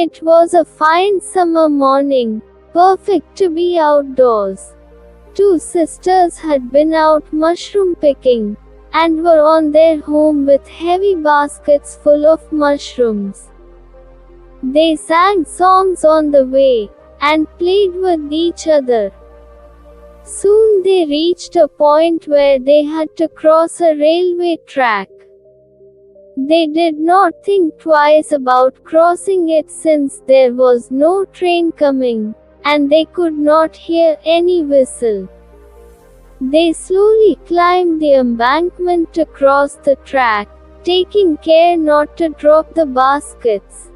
It was a fine summer morning, perfect to be outdoors. Two sisters had been out mushroom picking, and were on their home with heavy baskets full of mushrooms. They sang songs on the way, and played with each other. Soon they reached a point where they had to cross a railway track. They did not think twice about crossing it since there was no train coming, and they could not hear any whistle. They slowly climbed the embankment to cross the track, taking care not to drop the baskets.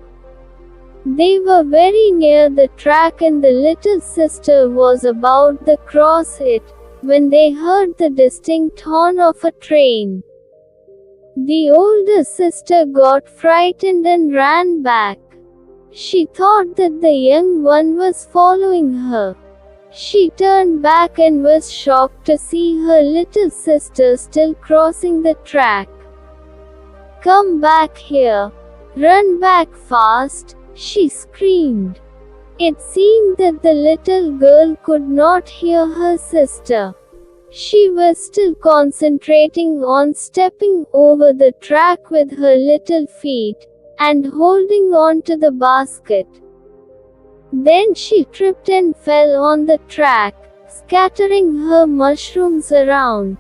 They were very near the track and the little sister was about to cross it, when they heard the distinct horn of a train. The older sister got frightened and ran back. She thought that the young one was following her. She turned back and was shocked to see her little sister still crossing the track. "Come back here! Run back fast!" she screamed. It seemed that the little girl could not hear her sister. She was still concentrating on stepping over the track with her little feet, and holding on to the basket. Then she tripped and fell on the track, scattering her mushrooms around.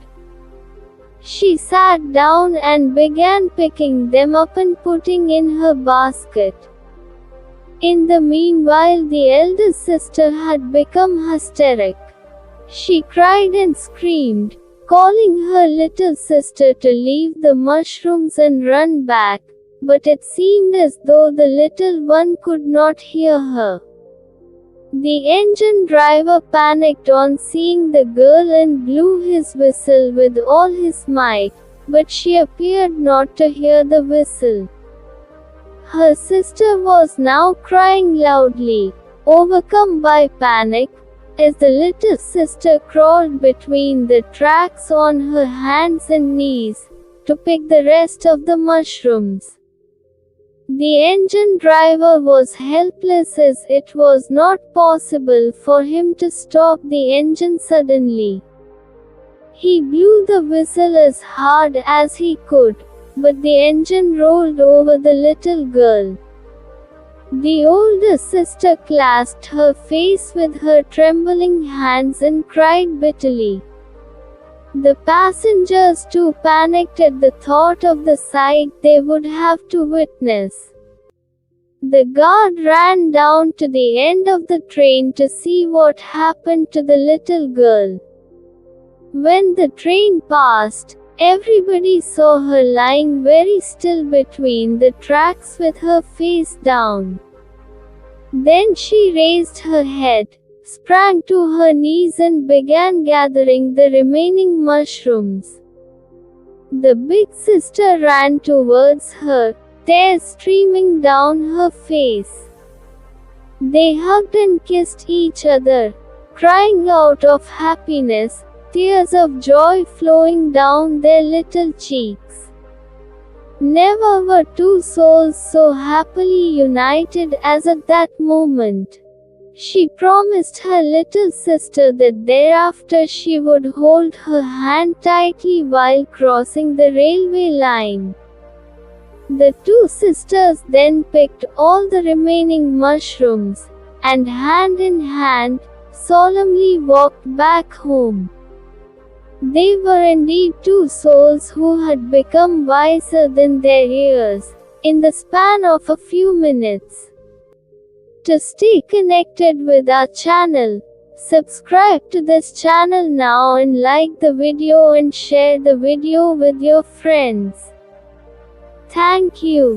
She sat down and began picking them up and putting in her basket. In the meanwhile, the elder sister had become hysteric. She cried and screamed, calling her little sister to leave the mushrooms and run back, but it seemed as though the little one could not hear her. The engine driver panicked on seeing the girl and blew his whistle with all his might, but she appeared not to hear the whistle. Her sister was now crying loudly, overcome by panic, as the little sister crawled between the tracks on her hands and knees, to pick the rest of the mushrooms. The engine driver was helpless as it was not possible for him to stop the engine suddenly. He blew the whistle as hard as he could, but the engine rolled over the little girl. The older sister clasped her face with her trembling hands and cried bitterly. The passengers too panicked at the thought of the sight they would have to witness. The guard ran down to the end of the train to see what happened to the little girl. When the train passed, everybody saw her lying very still between the tracks with her face down. Then she raised her head, sprang to her knees and began gathering the remaining mushrooms. The big sister ran towards her, tears streaming down her face. They hugged and kissed each other, crying out of happiness, tears of joy flowing down their little cheeks. Never were two souls so happily united as at that moment. She promised her little sister that thereafter she would hold her hand tightly while crossing the railway line. The two sisters then picked all the remaining mushrooms, and hand in hand, solemnly walked back home. They were indeed two souls who had become wiser than their years, in the span of a few minutes. To stay connected with our channel, subscribe to this channel now and like the video and share the video with your friends. Thank you.